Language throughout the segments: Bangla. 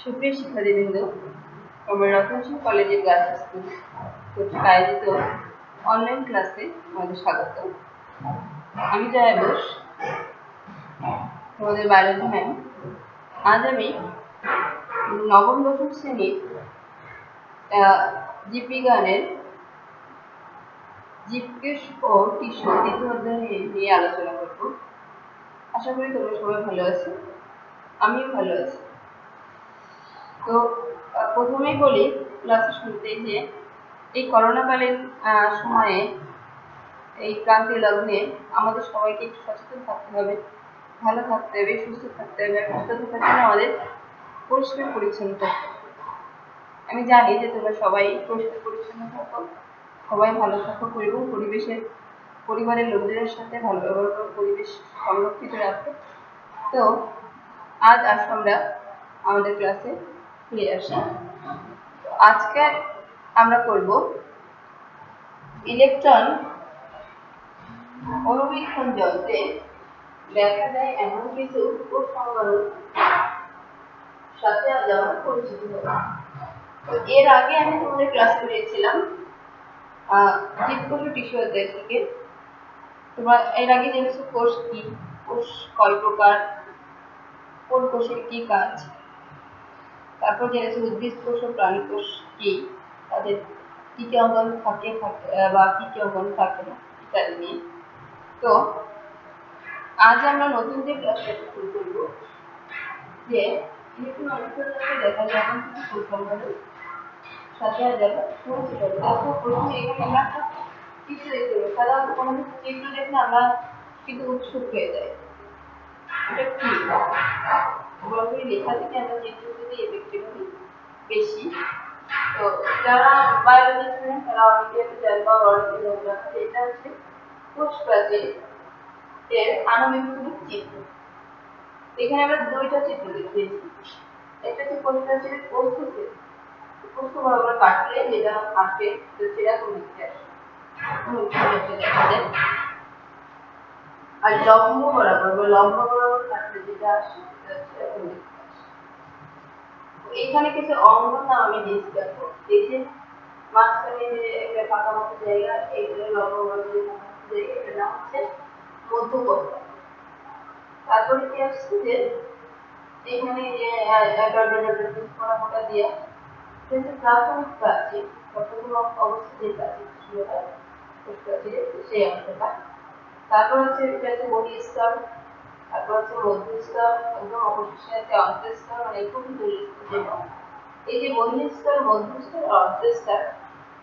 সুপ্রিয় শিক্ষার্থীবৃন্দ, আমরা রতনশীল কলেজের গার্লস স্কুল কর্তৃক আয়োজিত অনলাইন ক্লাসে আমাদের স্বাগত। আমি জয়া ঘোষ, তোমাদের বায়োলজি ম্যাম। আজ আমি নবম দশম শ্রেণীর জীববিজ্ঞানের জীবকোষ ও টিস্যু দ্বিতীয় অধ্যায় নিয়ে আলোচনা করব। আশা করি তোমরা সবাই ভালো আছো, আমিও ভালো আছি। তো প্রথমেই বলি ক্লাসের শুরুতেই যে এই করোনাকালীন সময়ে এই ক্রান্তি লগ্নে আমাদের সবাইকে একটু সচেতন থাকতে হবে, ভালো থাকতে হবে, সুস্থ থাকতে হবে। সুস্থ থাকার জন্য আমাদের পরিষ্কার পরিচ্ছন্ন থাকতে হবে। আমি জানি যে তোমরা সবাই পরিষ্কার পরিচ্ছন্ন থাকো, সবাই ভালো থাকো, এবং পরিবারের লোকজনের সাথে ভালো ব্যবহার করো, পরিবেশ সংরক্ষিত রাখো। তো আজ আমরা আমাদের ক্লাসে ফিরে আসি। আজকে আমরা করব ইলেকট্রন অনুবীক্ষণ যন্ত্রে দেখা যায় এমন কিছু উপসংহারের সাথে আজ আমরা পরিচিত হব। তো এর আগে আমি তোমাদের ক্লাস করিয়েছিলাম জীবকোষ ও টিস্যু অধ্যায় থেকে। তোমরা এর আগে জেনেছো কোষ কি, কোষ কয় প্রকার, কোন কোষের কি কাজ। তারপর জেনেছো উদ্ভিদ কোষ ও প্রাণী কোষ কি, তাদের কি কি অঙ্গাণু থাকে বা কি কি অঙ্গাণু থাকে না ইত্যাদি নিয়ে। তো আজ আমরা নতুন যে ক্লাসটা শুরু করব, যে ইলেকট্রন অনুবীক্ষণ দেখা যায় এমন কিছু উপসংহার সাথে যাবে পরিচিত হবে। তারপর প্রথমে এখানে আমরা একটা চিত্র দেখতে পাবো। সাধারণত কোনো চিত্র দেখলে আমরা কিন্তু উৎসুক হয়ে যাই, এটা কি বড় লেখা থেকে আমরা চিত্র যদি এফেক্টিভ হই বেশি। তো যারা বায়োলজি স্টুডেন্ট তারা অনেকে জানবে বা অনেকে জানবে না, এটা হচ্ছে কোষ প্রাচীর এর আণবিক চিত্র। এখানে আমরা দুইটা চিত্র দেখিয়েছি। একটা হচ্ছে কোষ প্রাচীরের কোষকে কোষ বরাবর কাটলে যেটা আসে সেটা কোন দিকে আসে, আর লম্ব বরাবর কাটলে যেটা আসে সেটা কোন দিকে আসে। এখানে কিছু অঙ্গ নাম আমি দিয়েছি, দেখো এই যে মাঝখানে যে একটা ফাঁকা মতো জায়গা, এইগুলো লম্ব বরাবর যে জায়গা, এটার নাম হচ্ছে মধ্যপথ। তারপরে কি আসছে যে এখানে যে মোটা দিয়ে কিন্তু প্রাথমিক প্রাচীর প্রথম অবস্থা যে প্রাচীর ছিল সেই অংশটা। তারপর হচ্ছে এটা হচ্ছে বহিঃস্তর, তারপর হচ্ছে মধ্যস্তর, একদম অবশেষে আছে অন্তঃস্তর, মানে খুব দূরের। এই যে বহিঃস্তর, মধ্যস্তর আর অন্তঃস্তর,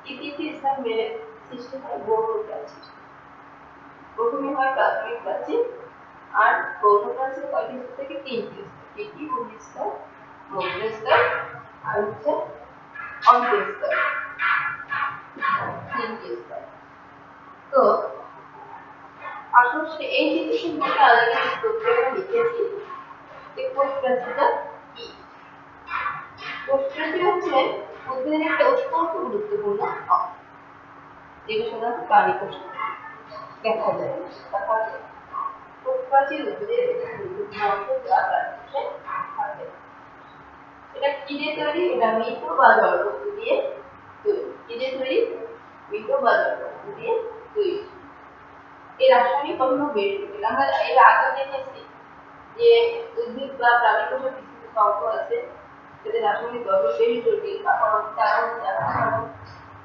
এই তিনটি স্তর মিলে সৃষ্টি হয় গৌণ প্রাচীর। প্রথমে হয় প্রাথমিক প্রাচীর, আর গৌণ প্রাচীর কয়টি স্তর থেকে? তিনটি স্তর। কি বহিঃস্তর, মধ্যস্তর আর হচ্ছে অন্তঃস্তর, তিনটি স্তর। তো আসলে এই জিনিসের মধ্যে আলাদা তথ্যটা লিখেছি যে কোষ প্রাচীরটা কি। কোষ প্রাচীর হচ্ছে উদ্ভিদের একটা অত্যন্ত গুরুত্বপূর্ণ অংশ, যেটা সাধারণত প্রাণী কোষে দেখা যায়। কোষ প্রাচীর উদ্ভিদের গুরুত্বপূর্ণ অংশ, যা প্রাণী কোষে থাকে। এটা কি দিয়ে তৈরি? এটা মৃত বা জড় বস্তু দিয়ে তৈরি। কি দিয়ে তৈরি? মৃত বা জড় বস্তু দিয়ে তৈরি। এর রাসায়নিক গঠন বেশ জটিল। আমরা এর আগে দেখেছি যে উদ্ভিদ বা প্রাণী কোষের কিছু কিছু অংশ আছে যাদের রাসায়নিক গঠন বেশ জটিল,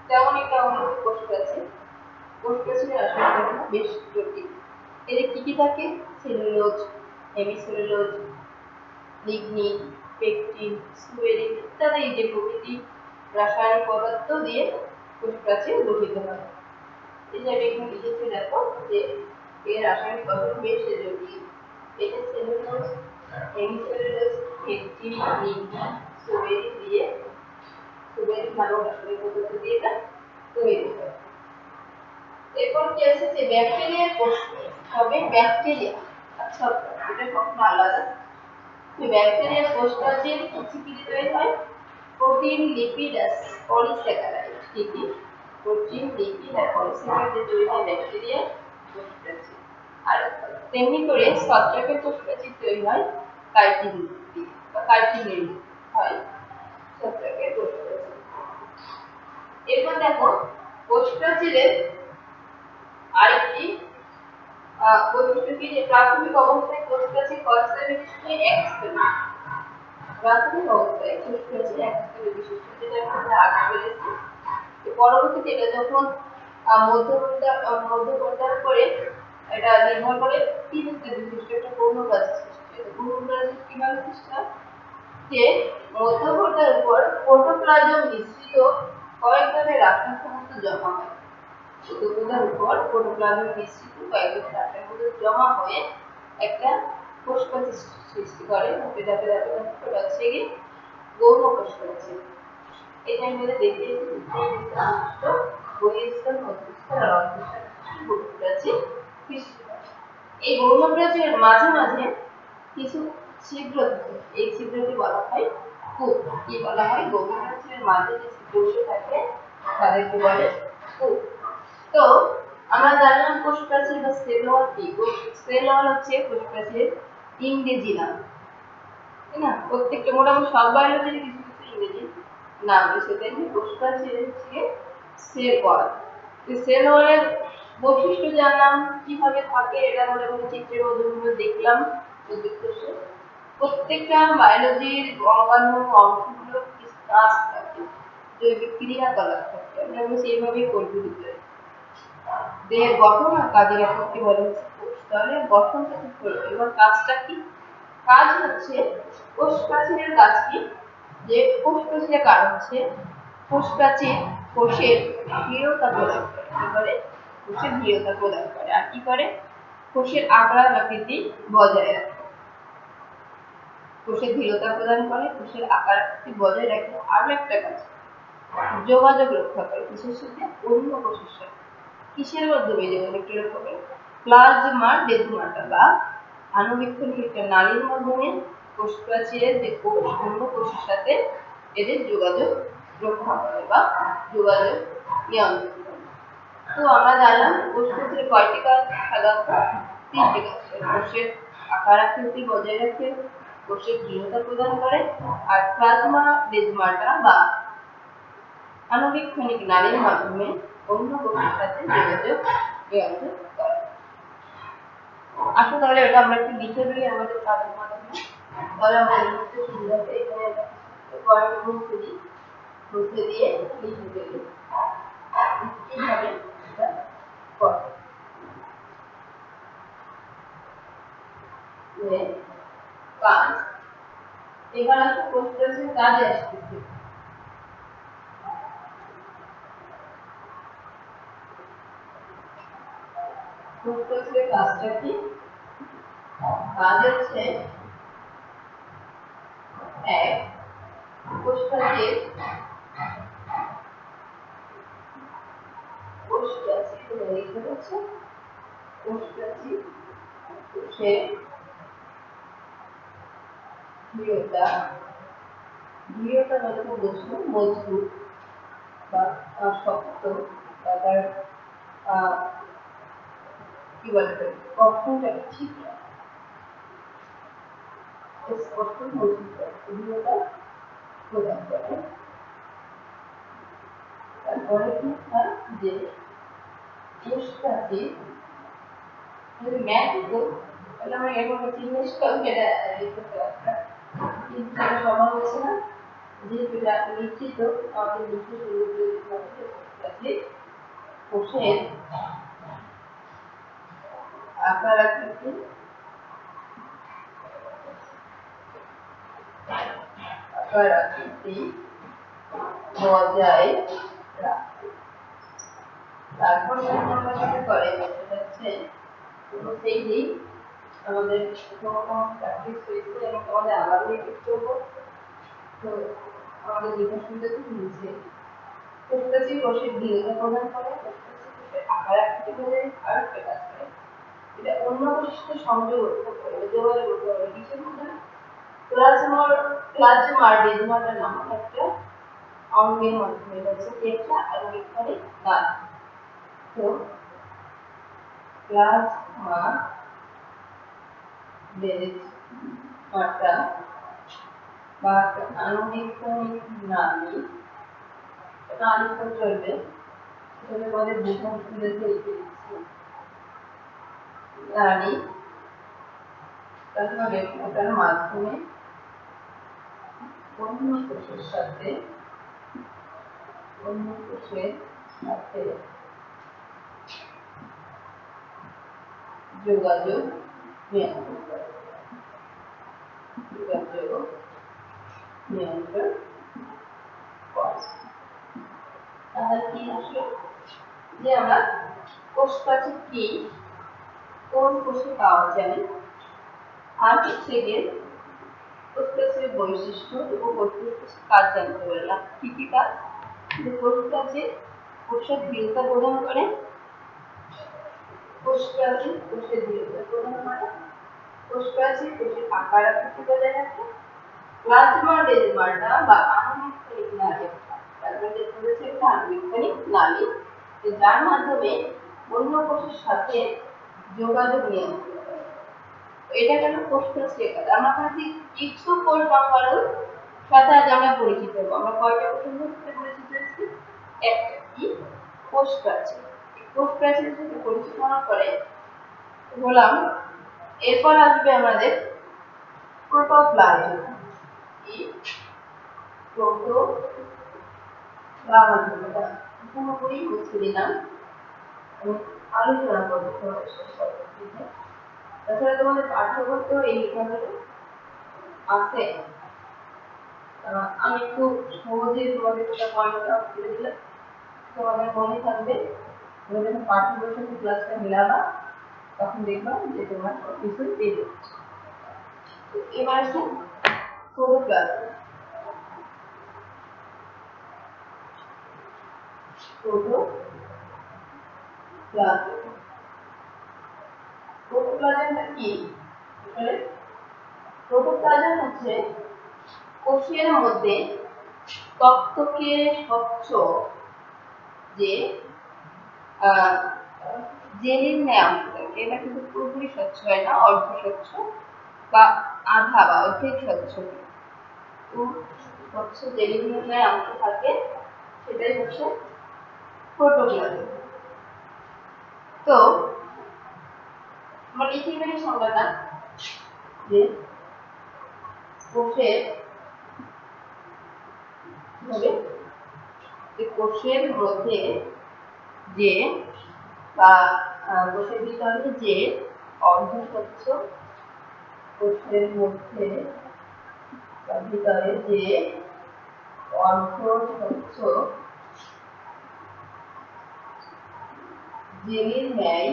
তেমন একটা অংশ কোষ প্রাচীর। কোষ প্রাচীরের রাসায়নিক গঠন বেশ জটিল। এর কি কি থাকে? Cellulose, hemicellulose, lignin, pectin, suberin ইত্যাদি যে প্রকৃতি রাসায়নিক পদার্থ দিয়ে কোষ প্রাচীর গঠিত হয়। এই যে এখানে লিখেছি, দেখো যে এর রাসায়নিক গঠন বেশ জটিল। এটা cellulose, hemicellulose, pectin, lignin, suberin দিয়ে সুবেরিন নামক রাসায়নিক পদার্থ দিয়ে এটা তৈরি হয়। এরপর কি আছে যে ব্যাকটেরিয়ার কোষ, তবে ব্যাকটেরিয়া আচ্ছা এটা কখনো আলাদা। ব্যাকটেরিয়ার কোষ প্রাচীর কি দিয়ে তৈরি হয়? Protein, lipid, polysaccharide. কি প্রোটিন, লিপিড আর পলিস্যাকারাইড দিয়ে তৈরি হয় ব্যাকটেরিয়ার কোষ প্রাচীর। আর তেমনি করে ছত্রাকের কোষ প্রাচীর তৈরি হয় কাইটিন দিয়ে বা কাইটিনের দিয়ে। হয় সবটাকে কোষ প্রাচীর। এরপর দেখো কোষ প্রাচীরের আরেকটি বৈশিষ্ট্য কি, যে প্রাথমিক অবস্থায় কোষ প্রাচীর কয়েকটা বিশিষ্ট একস্তরী। প্রাথমিক অবস্থায় কোষ প্রাচীর একস্তরী বিশিষ্ট, যেটা আমরা আগে বলেছি। পরবর্তীতে এটা যখন মধ্যপর্যায়ের পরে এটা নির্ভর করে তিন স্তর বিশিষ্ট একটা গৌণ প্রাচীর সৃষ্টি হয়। গৌণ প্রাচীর কিভাবে সৃষ্টি হয়, যে মধ্যপর্যায়ের উপর প্রোটোপ্লাজম মিশ্রিত কয়েক ধরনের রাসায়নিক সমস্ত জমা হয়। মধ্যপর্যায়ের উপর প্রোটোপ্লাজম মিশ্রিত কয়েক ধরনের রাসায়নিক সমস্ত জমা হয়ে একটা কোষ প্রাচীর সৃষ্টি করে। এটা হচ্ছে কি গৌণ কোষ প্রাচীর। এটা আমি বলে দেখিয়েছি বহিঃস্থল, মধ্যস্থল আর অন্তঃস্থল গৌণ প্রাচীর সৃষ্টি করে। এই গৌণ প্রাচীরের মাঝে মাঝে কিছু ছিদ্র থাকে, এই ছিদ্রকে বলা হয় কূপ। কি বলা হয়, গৌণ প্রাচীরের মাঝে যে ছিদ্রগুলো থাকে তাদেরকে বলে কূপ। তো আমরা জানলাম কোষ প্রাচীর বা সেল ওয়াল কি। সেল ওয়াল হচ্ছে কোষ প্রাচীরের ইংরেজি নাম, তাই না? প্রত্যেকটা মোটামুটি সব বায়োলজির কিছু কিছু ইংরেজি নাম রয়েছে, তাই না? কোষ প্রাচীর হচ্ছে সেল ওয়াল। এই সেল ওয়ালের বৈশিষ্ট্য জানলাম, কিভাবে থাকে এটা মোটামুটি চিত্রের মধ্যে দেখলাম। প্রত্যেকটা বায়োলজির অঙ্গাণু অংশগুলো কিছু কাজ থাকে, জৈবিক ক্রিয়াকলাপ থাকে, আমরা সেইভাবেই পরিচালিত হয়। দেহের গঠন আর কাজের একককে বলা হচ্ছে কোষ। তাহলে গঠনটা ঠিক হলো, এবার কাজটা কি? কাজ হচ্ছে কোষ প্রাচীরের কাজ কি, যে কোষ প্রাচীরের কাজ হচ্ছে কোষ প্রাচীর কোষের দৃঢ়তা প্রদান করে। কি করে? কোষের দৃঢ়তা প্রদান করে। আর কি করে? কোষের আকার আকৃতি বজায় রাখে। কোষের দৃঢ়তা প্রদান করে, কোষের আকার আকৃতি বজায় রাখে। আরো একটা কাজ, যোগাযোগ রক্ষা করে কোষের সাথে অন্য কোষের সাথে। কিসের মাধ্যমে যোগাযোগ রক্ষা করে? প্লাজমা ডেজমাটা বা আণুবীক্ষণিক একটা নালীর মাধ্যমে কোষ প্রাচীরের যে কোষ অন্য কোষের সাথে এদের যোগাযোগ রক্ষা করে বা যোগাযোগ নিয়ন্ত্রণ করে। তো আমরা জানলাম কোষ প্রাচীরের কয়টি কাজ, সাধারণত তিনটি কাজ। কোষের আকার আকৃতি বজায় রাখে, কোষের দৃঢ়তা প্রদান করে, আর প্লাজমা ডেজমাটা বা আণুবীক্ষণিক নালীর মাধ্যমে অন্য কোষের সাথে যোগাযোগ নিয়ন্ত্রণ করে। আসলে তাহলে এটা আমরা একটু লিখে দিই আমাদের কাজের মাধ্যমে, তাহলে আমাদের লিখতে সুবিধা হবে। এখানে পয়েন্ট মুছে দিয়ে লিখে দিই কিভাবে এটা করে। কাজ এবার আসলে কোষ প্রাচীর কাজে আসতেছে। কোষ প্রাচীরের কাজটা কি? কাজ হচ্ছে এক, কোষ প্রাচীর লিখে হচ্ছে কোষ প্রাচীর কোষের দৃঢ়তা, দৃঢ়তা মানে বুঝবো মজবুত বা শক্ত, তারপর কি বলে গঠনটা ঠিক স্পষ্ট মজবুত দৃঢ়তা প্রদান করে। তারপরে কি হয়, যে কোষ প্রাচীর যদি ম্যাচ হতো তাহলে আমরা এরকম চিহ্নিত যেটা লিখতে পারতাম, কিন্তু সেটা সম্ভব হচ্ছে না, যেহেতু এটা নিশ্চিত আমাদের লিখতে শুরু করে কোষের আকার আকৃতি বজায় রাখে। তারপর যেটা করে সেটা হচ্ছে সেই দিক আমাদের প্র্যাকটিস হয়েছে এবং আমাদের আবার রিপিট করবো। তো আমাদের লেখার সুবিধা খুব নিচে কোষ প্রাচীর কোষের দৃঢ়তা প্রদান করে, কোষ প্রাচীর কোষের আকার আকৃতি বজায় আর একটা কাজ করে, এটা অন্য কোষের সাথে সংযোগ রক্ষা করে, যোগাযোগ রক্ষা করে। কিসের মধ্যে? প্লাজমার ডেজমাটা নামক একটা অঙ্গের মাধ্যমে। এটা হচ্ছে একটা আণবিক নাল। তো প্লাজমা ডেজমাটা বা আণুবীক্ষণিক নালী, নালী তো চলবে, সেটা আমাদের বোঝার সুবিধার্থে লিখে দিচ্ছি নালী। তাহলে ওটার মাধ্যমে অন্য কোষের সাথে যোগাযোগ নিয়ন্ত্রণ করে, তাহলে কি আসলে যে আমরা কোষ প্রাচীর কি, কোন কোষে পাওয়া যায়, আর হচ্ছে গিয়ে কোষ প্রাচীরের বৈশিষ্ট্য এবং কোষের কাজ জানতে পারলাম। কি কি কাজ? যে কোষ প্রাচীর কোষের দৃঢ়তা প্রদান করে, কোষ প্রাচীর কোষের দৃঢ়তা প্রদান করে, কোষ প্রাচীর কোষের আকার আকৃতি বজায় রাখে, প্লাজমা ডেজমাটা বা আণুবীক্ষণিক নালী, প্লাজমা ডেজমাটা হচ্ছে একটা আণুবীক্ষণিক নালী যার মাধ্যমে অন্য কোষের সাথে যোগাযোগ নিয়ন্ত্রণ করে। এটা গেল কোষ প্রাচীরের কাজ। আমরা কাছে কিছু কোষ সংখ্যার সাথে আজ আমরা পরিচিত হব। আমরা কয়টা কোষের সাথে পরিচিত হচ্ছি? একটা কি? কোষ প্রাচীর। কোষ প্রাচীরের সাথে পরিচিত হওয়ার পরে বললাম এরপর আসবে আমাদের প্রোটোপ্লাজম। কি? প্রোটোপ্লাজম পুরোপুরি মুছে দিলাম, আলোচনা করবো পরবর্তীতে। তাছাড়া তোমাদের পাঠ্যবইতেও এই লেখাগুলো আছে। আমি একটু সহজে তোমাদের একটা পয়েন্ট আউট করে দিলাম, তোমাদের মনে থাকবে। তুমি যখন পাঠ্যবইয়ের সাথে ক্লাসটা মিলাবা তখন দেখবা যে তোমার কিছু পেয়ে যাচ্ছে। এবার আসি প্রোটোপ্লাজম। প্রোটোপ্লাজমটা কি? আসলে প্রোটোপ্লাজম হচ্ছে কোষের মধ্যে তক্তকে স্বচ্ছ যে জেলির ন্যায় অংশ থাকে। এটা কিন্তু পুরোপুরি স্বচ্ছ হয় না, অর্ধ স্বচ্ছ বা আধা বা অর্ধেক স্বচ্ছ, স্বচ্ছ জেলির ন্যায় অংশ থাকে, সেটাই হচ্ছে প্রোটোপ্লাজম। তো আমরা লিখে ফেলি সংজ্ঞাটা যে কোষের মধ্যে যে বা কোষের ভিতরে যে অর্ধস্বচ্ছ, কোষের মধ্যে বা ভিতরে যে অর্ধস্বচ্ছ জেলির ন্যায়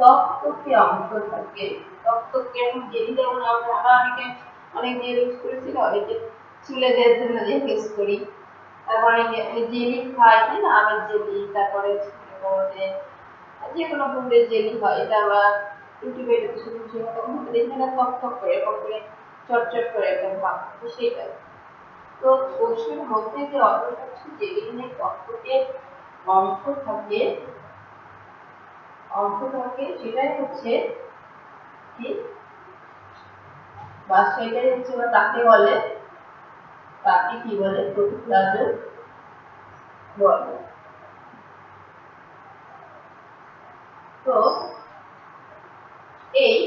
তক্তকে অংশ থাকে। তক্তকে জেলি যেমন আমরা অনেক জেলি ইউজ করেছি, অনেকে চুলে দেওয়ার জন্য যে ইউজ করি, তারপরে জেলি খাই, তাই না? আমের জেলি, তারপরে যে কোনো ফুলের জেলি হয়, এটা আমরা ইউটিউবে শুধু তখন দেখি না তক করে এরকম করে চটচট করে একটা ভাব, তো সেইটা। তো কোষের মধ্যে যে অর্ধস্বচ্ছ জেলির ন্যায় তক্তকে অংশ থাকে, সেটাই হচ্ছে কি, বা সেটাই হচ্ছে বা তাকে বলে, তাকে কি বলে? প্রোটোপ্লাজম বলে। তো এই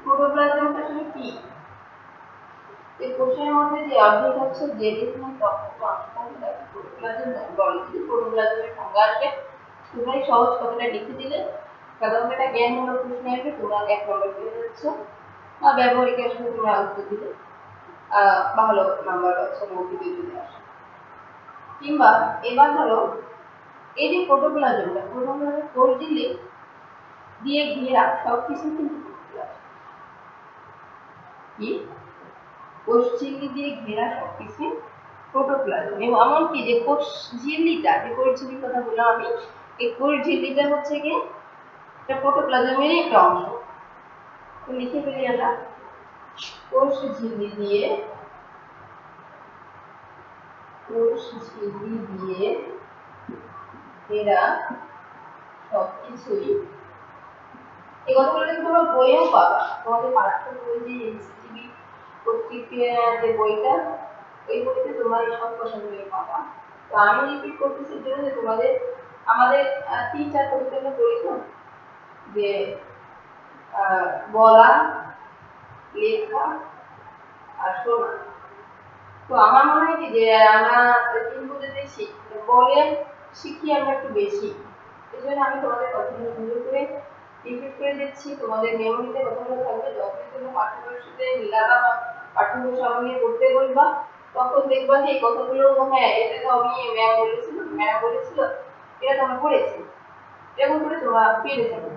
প্রোটোপ্লাজমটা আসলে কি? এই কোষের মধ্যে যে অর্ধস্বচ্ছ জেলির ন্যায় তক্তকে অংশ থাকে তাকে প্রোটোপ্লাজম বলে। প্রোটোপ্লাজমের সংজ্ঞা আসবে তোমরাই সহজ কথাটা লিখে দিলে, সাধারণত এটা জ্ঞানমূলক প্রশ্ন আসবে, তোমরা 1 নম্বর পেয়ে যাচ্ছ, বা ব্যবহারিক আসলে তোমরা উত্তর দিলে ভালো নাম্বার পাচ্ছ মৌখিকে যদি আসে। কিংবা এবার ধরো এই যে প্রোটোপ্লাজমটা কোষ ঝিল্লি দিয়ে ঘেরা সবকিছু কিন্তু কি, কোষ ঝিল্লি দিয়ে ঘেরা সবকিছু প্রোটোপ্লাজম। এবং এমনকি যে কোষ ঝিল্লিটা, যে কোষ ঝিল্লির কথা বললাম আমি, এই কোষ ঝিল্লিটা হচ্ছে কি এটা প্রোটোপ্লাজমেরই একটা অংশ। তো লিখে ফেলি আমরা কোষ ঝিল্লি দিয়ে এরা সবকিছুই এই কথাগুলো কিন্তু তোমরা বইয়েও পাবা, তোমাদের পাঠ্য বই যে এনসিটিভি কর্তৃক যে বইটা, ওই বইতে তোমরা এই সব কথাগুলো পাবা। তো আমি রিপিট করতেছি জন্য যে তোমাদের আমাদের 3-4 পরিচ্ছন্ন পড়েছো যে বলা, লেখা আর শোনা। তো আমার মনে হয় কি যে আমরা কিন্তু যদি বলে শিখি আমরা একটু বেশি, এই জন্য আমি তোমাদের কথাগুলো সুন্দর করে রিপিট করে দিচ্ছি, তোমাদের মেমোরিতে কথাগুলো থাকবে। যখন তুমি পাঠ্যবইয়ের সাথে মিলাবা বা পাঠ্যবই সামনে পড়তে বলবা, তখন দেখবা যে এই কথাগুলো হ্যাঁ এটা তো আমি ম্যাম বলেছিল এটা তো আমরা পড়েছি, এরকম করে তোমরা পেরে যাবে।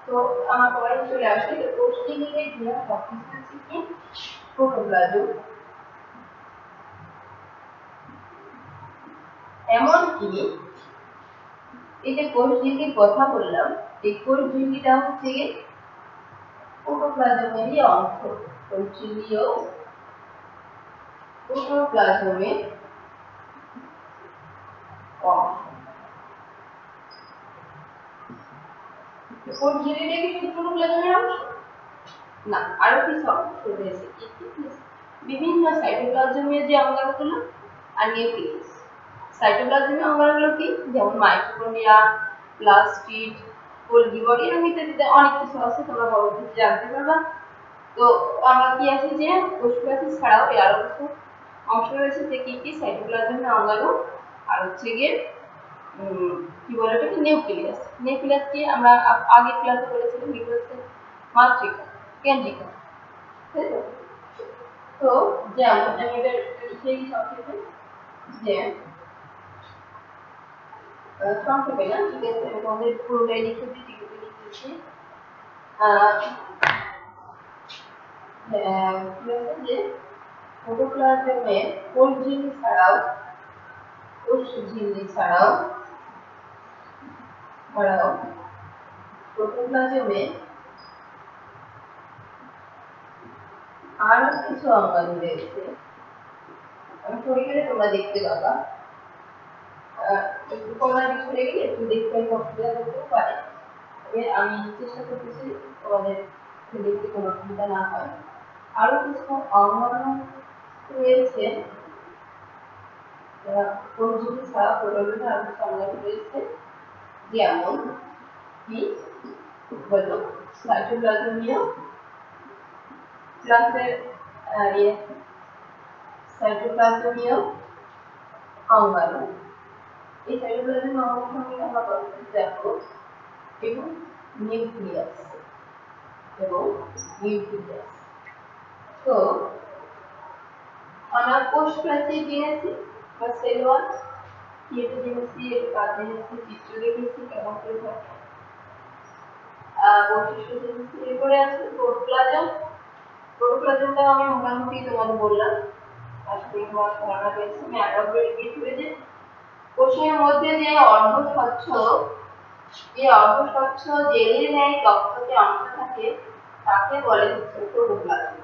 তো আমার পয়েন্ট চলে আসে যে কোষঝিল্লির ঘেরা সবকিছু হচ্ছে কি প্রোটোপ্লাজম। এমনকি এই যে কোষঝিল্লির কথা বললাম, এই কোষঝিল্লিটা হচ্ছে প্রোটোপ্লাজমেরই অংশ। কোষঝিল্লিও প্রোটোপ্লাজমের অংশ। কোষঝিল্লিটা কি শুধু প্রোটোপ্লাজমের অংশ না, আরো কিছু অংশ রয়েছে। বিভিন্ন সাইটোপ্লাজমের যে অঙ্গাণুগুলো আর নিউক্লিয়াস। সাইটোপ্লাজমের অঙ্গাণুগুলো কি, যেমন মাইটোকন্ড্রিয়া, প্লাস্টিড, গোলজি বডি, এরকম ইত্যাদি অনেক কিছু আছে, তোমরা পরবর্তীতে জানতে পারবা। তো আমরা কি আছে যে কোষপ্রাচীর ছাড়াও এর আরো কিছু অংশ রয়েছে যে কি কি সাইটোপ্লাজমের অঙ্গাণু আর হচ্ছে গিয়ে কি বলে এটাকে নিউক্লিয়াস। নিউক্লিয়াস কি আমরা আগের ক্লাসে বলেছিলাম, নিউক্লিয়াসের মাতৃকা কেন্দ্রিকা, তাই তো? তো যেমন আমি এটা লিখে দিই সংক্ষেপে, যে সংক্ষেপে না, ঠিক আছে, আমি তোমাদের পুরোটাই লিখে দিই, লিখে লিখেছি। যে প্রোটোপ্লাজমের কোষঝিল্লি ছাড়াও প্রোটোপ্লাজমে আরো কিছু অঙ্গাণু রয়েছে। আমি সরে গেলে তোমরা দেখতে পাবা, একটু কর্নারে সরে গেলে একটু দেখতে অসুবিধা হতে পারে, আমি চেষ্টা করতেছি তোমাদের দেখতে কোনো অসুবিধা না হয়। আরো কিছু অঙ্গাণু রয়েছে, কোষঝিল্লি ছাড়া প্রোটোপ্লাজমে আরো কিছু অঙ্গাণু রয়েছে, যেমন কি বলো সাইটোপ্লাজমীয় সাইটোপ্লাজমীয় অঙ্গাণু। এই সাইটোপ্লাজমীয় অঙ্গাণু সম্পর্কে আমরা পরবর্তীতে দেখো, এবং নিউক্লিয়াস। তো আমরা কোষ প্রাচীর জেনেছি বা সেল ওয়াল কি এটা জেনেছি, এর কাজ জেনেছি, চিত্র দেখেছি কেমন করে থাকে, বৈশিষ্ট্য জেনেছি। এরপরে আছে প্রোটোপ্লাজম। প্রোটোপ্লাজমটা আমি মোটামুটি তোমাদের বললাম, আসলে তোমার ধারণা পেয়েছি। আমি আরো রিপিট করে যে কোষের মধ্যে যে অর্ধস্বচ্ছ জেলির ন্যায় তক্তকে অংশ থাকে তাকে বলে হচ্ছে প্রোটোপ্লাজম।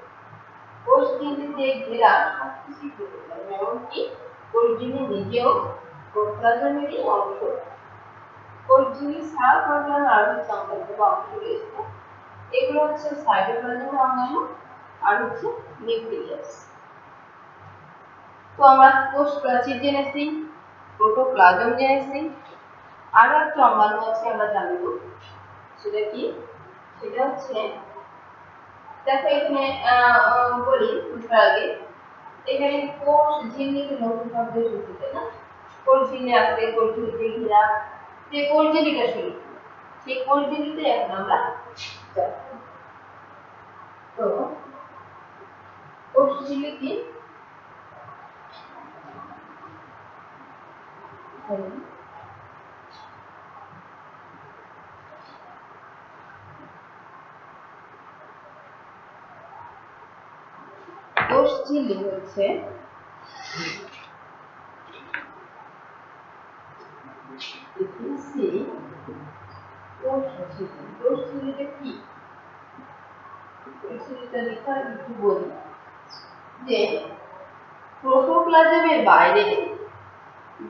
কোষঝিল্লিতে ঘেরা সবকিছু প্রোটোপ্লাজম, এমনকি কোষঝিল্লি নিজেও প্রোটোপ্লাজমেরই অংশ। কোষঝিল্লি ছাড়া প্রোটোপ্লাজমের আরো কিছু অংশ রয়েছে, এগুলো হচ্ছে সাইটোপ্লাজমের অঙ্গাণু আর হচ্ছে নিউক্লিয়াস। তো আমরা কোষ প্রাচীর জেনেছি, প্রোটোপ্লাজম জেনেছি, আরো একটা অঙ্গাণু আছে আমরা জানব, সেটা কি, সেটা হচ্ছে দেখো এখানে বলি বুঝবার আগে, এখানে কোষ ঝিল্লিতে নতুন শব্দ এসেছে, তাই না? কোষ ঝিল্লি আছে, কোষ ঝিল্লিতে ঘেরা, যে কোষ ঝিল্লিটা শুনি সেই কোষ ঝিল্লিতে এখন আমরা যাব। তো কোষ ঝিল্লি কি, কোষঝিল্লি হচ্ছে কোষঝিল্লিটা কি, কোষঝিল্লিটা লেখা একটু বলি যে প্রোটোপ্লাজমের বাইরে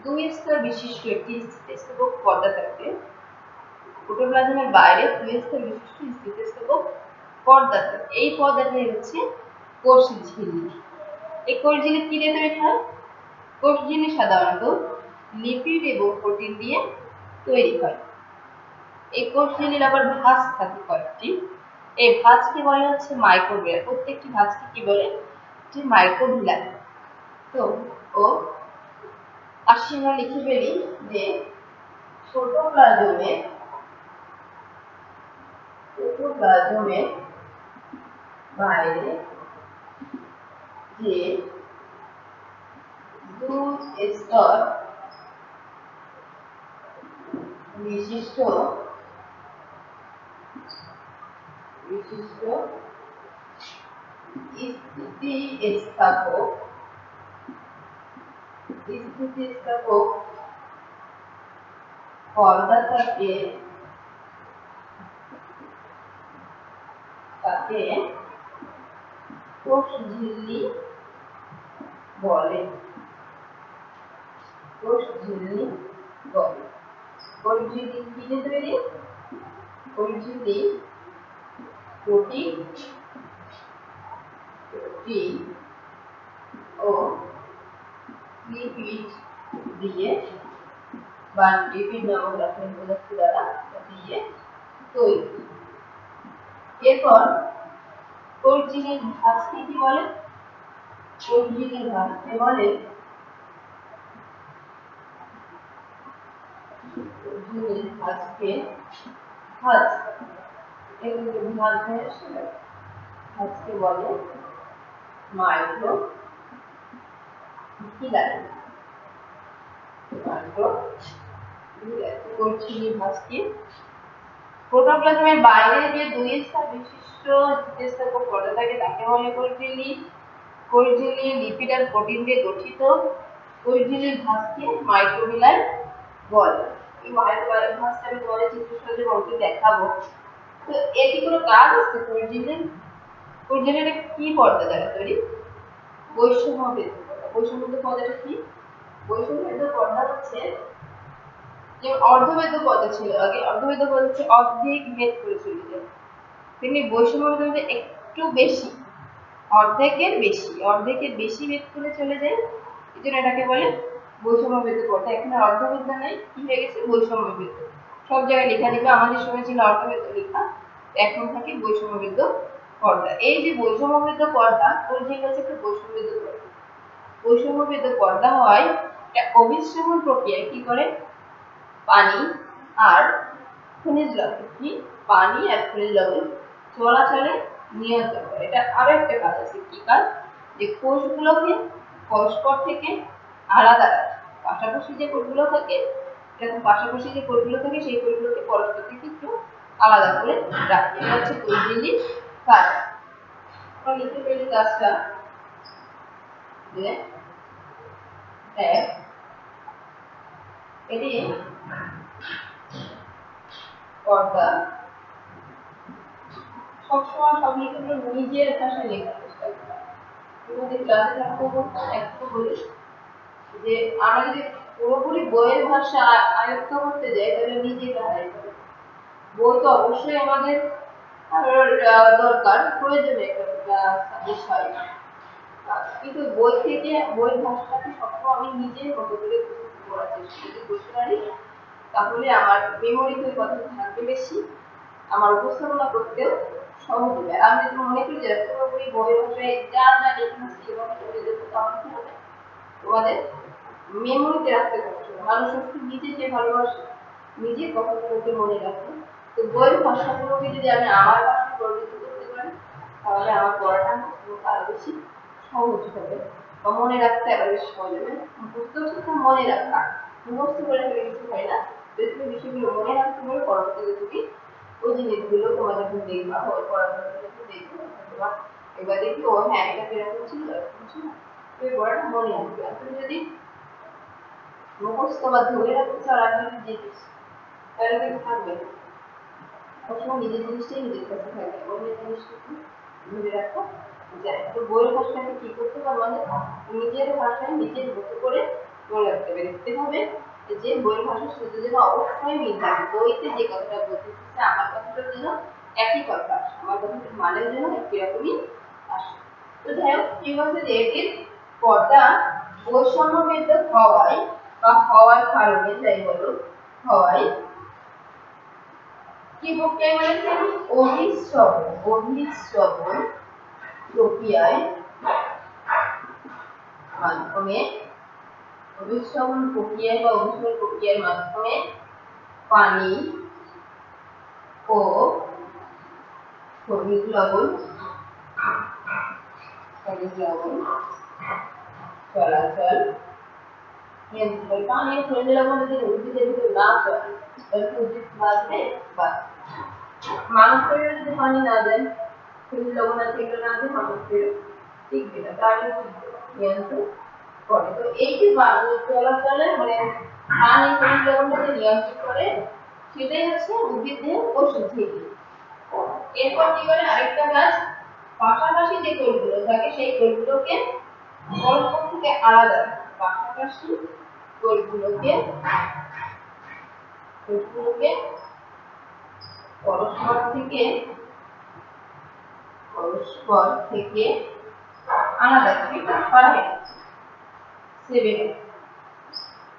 দুই স্তর বিশিষ্ট একটি স্থিতিস্থাপক পর্দা থাকে, প্রোটোপ্লাজমের বাইরে দুই-স্তর বিশিষ্ট স্থিতিস্থাপক পর্দা থাকে। এই পর্দাটাই হচ্ছে কোষ ঝিল্লি। এই কোষ ঝিল্লি কি দিয়ে তৈরি হয়? কোষ ঝিল্লি সাধারণত লিপিড এবং প্রোটিন দিয়ে তৈরি হয়। এই কোষ ঝিল্লির আবার ভাঁজ থাকে কয়েকটি। এই ভাঁজকে বলে হচ্ছে মাইক্রোভিলা। প্রত্যেকটি ভাঁজকে কি বলে? যে মাইক্রোভিলা। তো ও আসি আমরা লিখে ফেলি যে প্রোটোপ্লাজমে বাইরে যে দুই স্তর বিশিষ্ট স্থিতিস্থাপক পর্দা থাকে তাকে কোষ ঝিল্লি বলে। কোষ ঝিল্লি বলে। কোষ ঝিল্লি কি দিয়ে তৈরি? কোষ ঝিল্লি প্রোটিন ও লিপিড দিয়ে বা লিপিড নামক রাসায়নিক পদার্থ দ্বারা দিয়ে তৈরি। এরপর কোষ ঝিল্লির ভাঁজকে কি বলে? কোষ ঝিল্লির ভাঁজকে বলে ভাঁজকে বলে মাইক্রোভিলা। কোষ ঝিল্লির ভাঁজকে প্রোটোপ্লাজমের বাইরে যে দুই স্তর বিশিষ্ট স্থিতিস্থাপক পর্দা থাকে তাকে বলে কোষ ঝিল্লি। কোষ ঝিল্লি লিপিড আর প্রোটিন দিয়ে গঠিত। কোষ ঝিল্লির ভাঁজকে মাইক্রোভিলা বলে। এই মাইক্রোভিলা ভাঁজটা আমি তোমাদের চিত্রসজ্জার মধ্যে দেখাবো। তো এর কি কোনো কাজ আছে কোষ ঝিল্লির? কোষ ঝিল্লির কি পর্দা দ্বারা তৈরি? বৈষম্যভেদ পর্দা। বৈষম্যভেদ পর্দাটা কি? বৈষম্যভেদ পর্দা হচ্ছে যে অর্ধভেদ পর্দা ছিল আগে। অর্ধভেদ পর্দা হচ্ছে অর্ধেক ভেদ করে চলে যায়। তেমনি বৈষম্যভেদ পর্দা একটু বেশি, অর্ধেকের বেশি ভেদ করে চলে যায়। এই জন্য এটাকে বলে বৈষম্যভেদ পর্দা। এখানে অর্ধভেদ নাই, কি হয়ে গেছে? বৈষম্যভেদ। সব জায়গায় লেখা দিবে। আমাদের সময় ছিল অর্ধভেদ লেখা, এখন থাকে বৈষম্যভেদ পর্দা। এই যে বৈষম্যভেদ পর্দা, কোষ ঝিল্লি হচ্ছে একটা বৈষম্যভেদ পর্দা। বৈষম্যভেদ পর্দা হয় একটা অভিস্রবণ প্রক্রিয়া কি করে? পানি আর খনিজ লবণ, কি পানি আর খনিজ লবণ চলাচলে নিয়ন্ত্রণ করে। এটা আরো একটা কাজ আছে। কি কাজ? যে কোষগুলোকে পরস্পর থেকে আলাদা রাখে। পাশাপাশি যে কোষগুলো থাকে সেই কোষগুলোকে পরস্পর থেকে একটু আলাদা করে রাখে। এটা হচ্ছে কোষ ঝিল্লির কাজ। আমরা লিখে ফেলি কাজটা যে এটি পর্দা। সবসময় সব লিখে নিজের ভাষায় লেখার চেষ্টা করি। তোমাদের ক্লাসে থাকবো একটু বলি যে আমরা যদি পুরোপুরি বইয়ের ভাষা আয়ত্ত করতে যাই তাহলে নিজেকে হারাই যাবে। বই তো অবশ্যই আমাদের দরকার, প্রয়োজনীয় একটা বিষয়, কিন্তু বই থেকে বইয়ের ভাষাটাকে সবসময় আমি নিজের মতো করে পড়ার চেষ্টা যদি করতে পারি তাহলে আমার মেমোরিতে ওই কথা থাকবে বেশি, আমার উপস্থাপনা করতেও সহজ হবে। আমি যদি মনে করি যে পুরোপুরি বইয়ের ভাষায় যা যা লেখা সেভাবে চলে যেত তাহলে কি হবে? তোমাদের মেমোরিতে রাখতে কষ্ট হবে। মানুষ হচ্ছে নিজে যে ভালোবাসে নিজের কথাগুলোকে মনে রাখে। তো বইয়ের ভাষাগুলোকে যদি আমি আমার ভাষায় পরিণত করতে পারি তাহলে আমার পড়াটা আরো বেশি সহজ হবে বা মনে রাখতে আরো বেশি সহজ হবে। মুখস্থ শিক্ষা মনে রাখা, মুখস্থ করে ফেলে কিছু হয় না। যদি তুমি বিষয়গুলো মনে রাখতে পারো পরবর্তীতে তুমি ওই জিনিসগুলো তোমার যখন দেখবা ওই পড়াশোনা যখন দেখবে তোমার এবার দেখি ও হ্যাঁ এটা কিরকম ছিল এরকম ছিল, তুমি পড়াটা মনে রাখবে। আর তুমি যদি মুখস্থ বা ধরে রাখতে চাও রাখবে জিনিস তাহলে কিন্তু থাকবে না। সবসময় নিজের জিনিসটাই নিজের কাছে থাকে, অন্যের জিনিসটাকে ধরে রাখা যায়। তো বইয়ের ভাষাটাকে কি করতে হবে? আমাদের নিজের ভাষায় নিজের মতো করে মনে রাখতে হবে, লিখতে হবে যে বইয়ের ভাষার সাথে যেন অবশ্যই মিল থাকে, বইতে যে কথাটা বলতেছে আমার কথাটার যেন একই কথা আসে, আমার কথাটার মানে যেন একই রকমই আসে। তো যাই হোক, কি বলছে যে এটির পর্দা বৈষম্যবৃদ্ধ হওয়ায় বা হওয়ার কারণে, যাই বলো হওয়ায় কি প্রক্রিয়ায় বলেছে, অভিশ্রবণ প্রক্রিয়ায় মাধ্যমে, অভিশ্রবণ প্রক্রিয়ায় বা অভিশ্রবণ প্রক্রিয়ার মাধ্যমে পানি ও খনিজ লবণ চলাচল নিয়ন্ত্রণ। পানি ও খনিজ লবণ যদি উদ্ভিদের ভিতরে না চলে তাহলে উদ্ভিদ বাঁচবে বা মানুষ শরীরে যদি পানি না দেয়, খনিজ লবণ আছে এগুলো না দেয়, মানুষ শরীরে টিকবে না, প্রাণী নিয়ন্ত্রণ করে। তো এই যে চলাচলে মানে পানি খনিজ লবণটাকে নিয়ন্ত্রণ করে, সেটাই হচ্ছে উদ্ভিদের ওষুধ ঝিল্লি। এরপর কি করে আরেকটা কাজ, পাশাপাশি যে কোষগুলো থাকে সেই কোষগুলোকে পরস্পর থেকে আলাদা, পাশাপাশি কোষগুলোকে পরস্পর থেকে আলাদা করা হয়।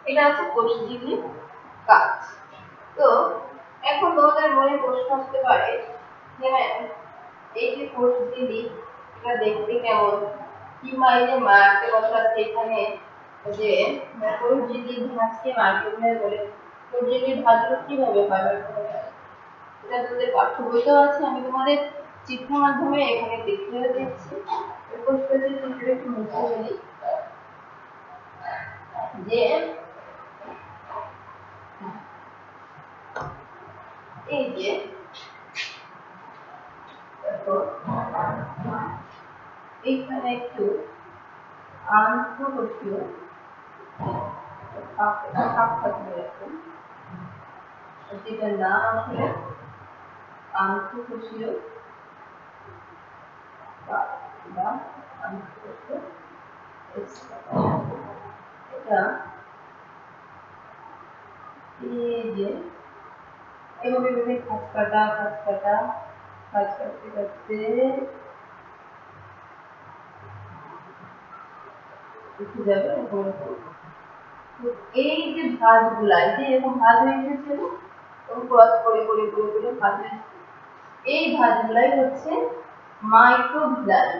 এটা হচ্ছে কোষ ঝিল্লির কাজ। তো এখন তোমাদের মনে প্রশ্ন আসতে পারে যে এই যে কোষ ঝিল্লি এটা দেখতে কেমন, কিংবা এই যে একটা কথা আছে এখানে যে কোষ ঝিল্লির ভাঁজকে মাইক্রোমিয়ার বলে, কোষ ঝিল্লির ভাঁজগুলো কিভাবে হয় এটা তোমাদের পাঠ্য বইতেও আছে, আমি তোমাদের চিত্র মাধ্যমে এখানে দেখিয়ে দিচ্ছি। কোষ ঝিল্লির চিত্রটা একটু মুছে ফেলি। যে এই যে এইখানে একটু আন্তঃকোষীয় যেটার নাম আসলে আন্তঃকোষীয় বা আন্তঃকোষীয়, এটা এই যে এভাবে খাঁজ কাটা কাটতে কাটতে উঠে যাবে। এই যে ভাঁজগুলা, যে এরকম ভাঁজ হয়ে গেছে ক্রস করে করে করে করে ভাঁজ হয়ে, এই ভাঁজগুলাই হচ্ছে মাইক্রোভিলাই।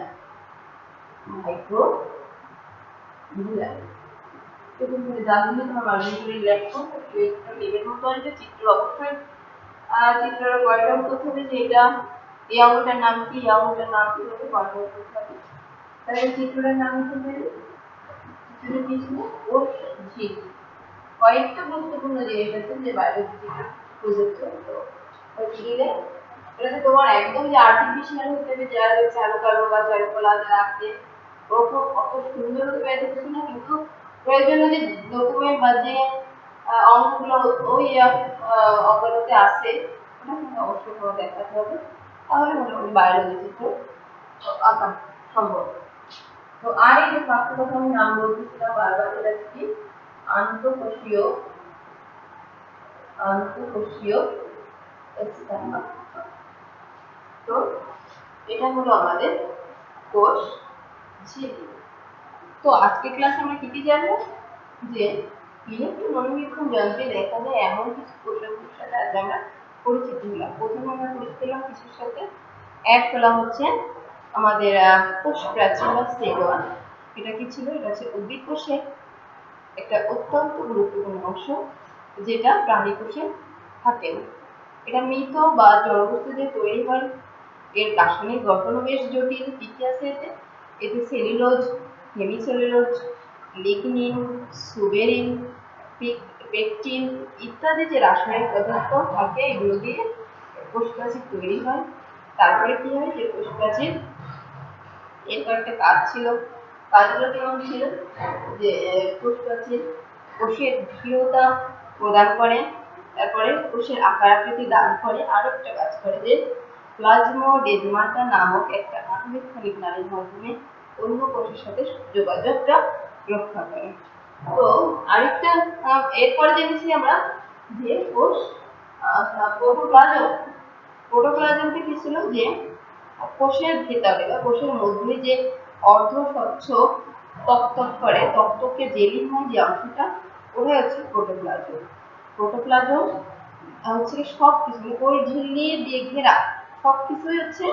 চিত্র অবশ্যই চিত্রের কয়টা উত্তর হবে যে এটা এই অঙ্গটার নাম কি, এই অঙ্গটার নাম কি হবে, কয়টা উত্তর হবে। তাহলে চিত্রটার নাম হচ্ছে কয়েকটা গুরুত্বপূর্ণ জিনিস আছে যে বাইরে প্রযোজ্য। তো এটাতে তোমার একদম যে আর্টিফিশিয়াল হতে হবে, যা চালু কালো বা চারুকলা রাখতে ওরকম অত সুন্দর হতে পারতেছে না, কিন্তু প্রয়োজনীয় যে ডকুমেন্ট বা যে অঙ্কগুলো ওই অঙ্কগুলোতে আছে ওটা কিন্তু অবশ্যই তোমার দেখাতে হবে, তাহলে মোটামুটি বায়োলজি চিত্র আঁকা সম্ভব। তো আর এই যে ফার্স্ট কথা আমি নাম বলতেছিলাম বারবার, এটা কি আন্তঃকোষীয় স্তম্ভ। তো এটা হলো আমাদের কোষ ঝিল্লি। তো আজকে ক্লাসে আমরা কি কি জানবো, যে ইলেকট্রোমনোগ্রাফি যন্ত্রে দেখা যায় এমন কিছু কোষের সাথে আজ আমরা পরিচিত হলাম। প্রথমে আমরা পরিচিত হলাম কিছুর সাথে, এক হলাম হচ্ছে আমাদের কোষ প্রাচীর বা সেল ওয়াল। এটা কি ছিল, এটা হচ্ছে উদ্ভিদ কোষের একটা অত্যন্ত গুরুত্বপূর্ণ অংশ, যেটা প্রাণী কোষে থাকে না। এটা মৃত বা জড়বস্তু দিয়ে তৈরি হয়। এর রাসায়নিক গঠনও বেশ জটিল। কি কি আছে এতে cellulose, hemicellulose, lignin, suberin, pectin ইত্যাদি যে রাসায়নিক পদার্থ থাকে, এগুলো দিয়ে কোষ প্রাচীর তৈরি হয়। তারপরে কি হয় যে কোষ প্রাচীর এর কয়েকটা কাজ ছিল। কাজগুলো কেমন ছিল, যে কোষ প্রাচীর কোষের দৃঢ়তা প্রদান করে, তারপরে কোষের আকার আকৃতি দান করে, আরো একটা কাজ করে যে প্লাজমোডেজমাটা নামক একটা আণবিক ক্ষণিক নালীর মাধ্যমে অন্য কোষের সাথে যোগাযোগটা রক্ষা করে। তো আরেকটা এরপরে জেনেছি আমরা যে কোষ প্রোটোপ্লাজম। প্রোটোপ্লাজমটা কি ছিল, যে কোষের ভেতরে বা কোষের মধ্যে যে অর্ধ স্বচ্ছ তক্তক করে তক্তকে জেলি হয় যে অংশটা, ওটা হচ্ছে প্রোটোপ্লাজম। প্রোটোপ্লাজম হচ্ছে সব কিছু কোষ ঝিল্লি দিয়ে ঘেরা সবকিছুই হচ্ছে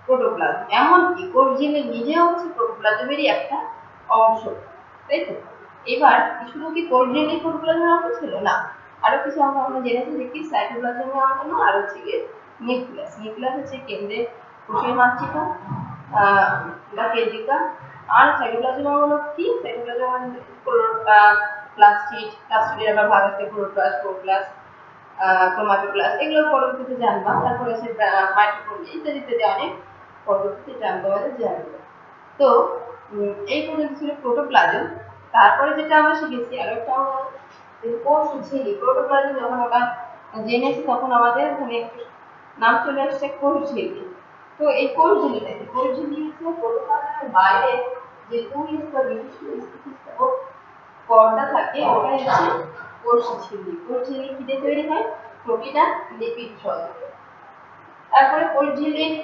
প্রোটোপ্লাজম। এমনকি কোষ ঝিল্লি নিজেও হচ্ছে প্রোটোপ্লাজমেরই একটা অংশ, তাই তো? এবার শুধু কি কোষ ঝিল্লি প্রোটোপ্লাজমের অংশ ছিল না, আরো কিছু অংশ আমরা জেনেছি যে কি সাইটোপ্লাজমের অংশ না, আর হচ্ছে কি নিউক্লিয়াস। নিউক্লিয়াস হচ্ছে কেন্দ্রে কোষের মাতৃকা বা কেন্দ্রিকা। আর সাইটোপ্লাজম হলো কি, সাইটোপ্লাজম মানে প্লাস্টিড, প্লাস্টিডের আবার ভাগ আছে ক্লোরোপ্লাস্ট, ক্লোরোপ্লাস্ট, ক্রোমাটোপ্লাস্ট, এগুলো পরবর্তীতে জানবা। তারপরে আছে মাইটোকন্ড্রিয়া ইত্যাদি ইত্যাদি অনেক পরবর্তীতে জানবো, আমাদের জানবো। তো এই পর্যন্ত ছিল প্রোটোপ্লাজম। তারপরে যেটা আমরা শিখেছি আর একটা কোষ ঝিল্লি। প্রোটোপ্লাজম যখন আমরা জেনেছি তখন আমাদের ওখানে একটু নাম চলে আসছে কোষ ঝিল্লি। তো এই কোষ ঝিল্লিটা কি, কোষ ঝিল্লি হচ্ছে প্রোটোপ্লাজমের বাইরে যে দুই স্তর বিশিষ্ট স্থিতিস্থাপক পর্দা থাকে, ওটাই হচ্ছে কোষ ঝিল্লি। কোষ ঝিল্লি কি দিয়ে তৈরি হয়, প্রোটিন আর লিপিড সহ। তারপরে কোষ ঝিল্লির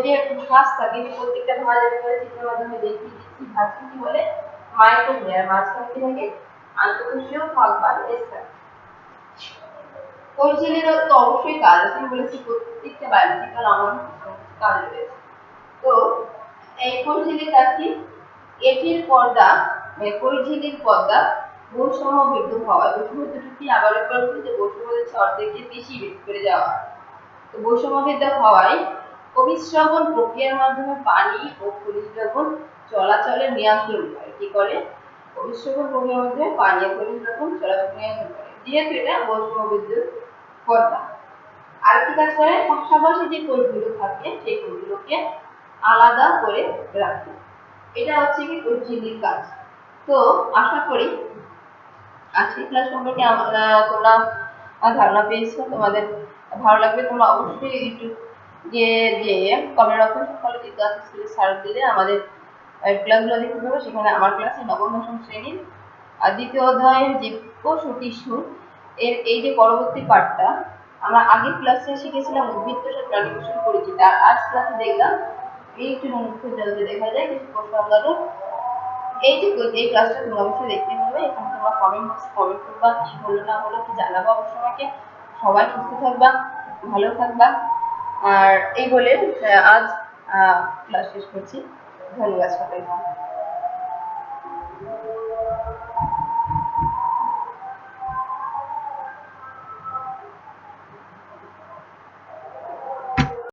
যে ভাঁজ থাকে, প্রত্যেকটা ভাঁজের উপরে চিত্রের মাধ্যমে দেখিয়ে দিচ্ছি, ভাঁজকে কি বলে, মাইটোকন্ড্রিয়া। মাঝখানে কি থাকে, আন্তঃকোষীয় ভাগ বা স্ট্রাকচার। কোষ ঝিল্লির তো অবশ্যই কাজ আছে, আমি বলেছি প্রত্যেকটা বায়োলজিক্যাল আমার কাজ রয়েছে। তো এই কোষ ঝিল্লির কাজ কি, এটির পর্দা কোষ ঝিল্লির পর্দা বৈষম্য বৃদ্ধ হওয়া। বৈষম্য কি আবার একবার যে বৈষম্য হচ্ছে অর্ধেকের বেশি বেড়ে যাওয়া। তো বৈষম্য বৃদ্ধ হওয়ায় অভিস্রবণ প্রক্রিয়ার মাধ্যমে পানি ও খনিজ লবণ চলাচলের নিয়ন্ত্রণ করে। কি করে, অভিস্রবণ প্রক্রিয়ার মাধ্যমে পানি ও খনিজ লবণ চলাচল নিয়ন্ত্রণ করে, যেহেতু এটা বৈষম্য বৃদ্ধ পর্দা। আর কি কাজ করে, পাশাপাশি যে কোষগুলো থাকে সেই কোষগুলোকে আলাদা করে রাখে। এটা হচ্ছে কি কোষ ঝিল্লির কাজ। তো আশা করি আজকের ক্লাস সম্পর্কে তোমরা ধারণা পেয়েছো, তোমাদের ভালো লাগবে। তোমরা অবশ্যই একটু গিয়ে যে কমেন্ট অপশন ফলো জিজ্ঞাসা সার্চ দিলে আমাদের ক্লাসগুলো দেখতে পাবে। সেখানে আমার ক্লাসে নবম দশম শ্রেণীর দ্বিতীয় অধ্যায়ের জীবকোষ ও টিস্যু এর এই যে পরবর্তী পার্টটা, আমরা আগের ক্লাসে শিখেছিলাম উদ্ভিদ কোষ আর প্রাণী কোষের পরিচিতি, আর আজ ক্লাসে দেখলাম এই একটু মুখ্য জলদি দেখা যায় কিছু কোষ সংজ্ঞাটা। এই যে এই ক্লাসটা তোমরা অবশ্যই দেখতে পাবে। এখানে তোমরা কমেন্ট বক্সে কমেন্ট করবা, কি হলো না হলো কি জানাবা অবশ্যই আমাকে। সবাই সুস্থ থাকবা, ভালো থাকবা। আর এই বলে আজ ক্লাস শেষ করছি। ধন্যবাদ সবাইকে।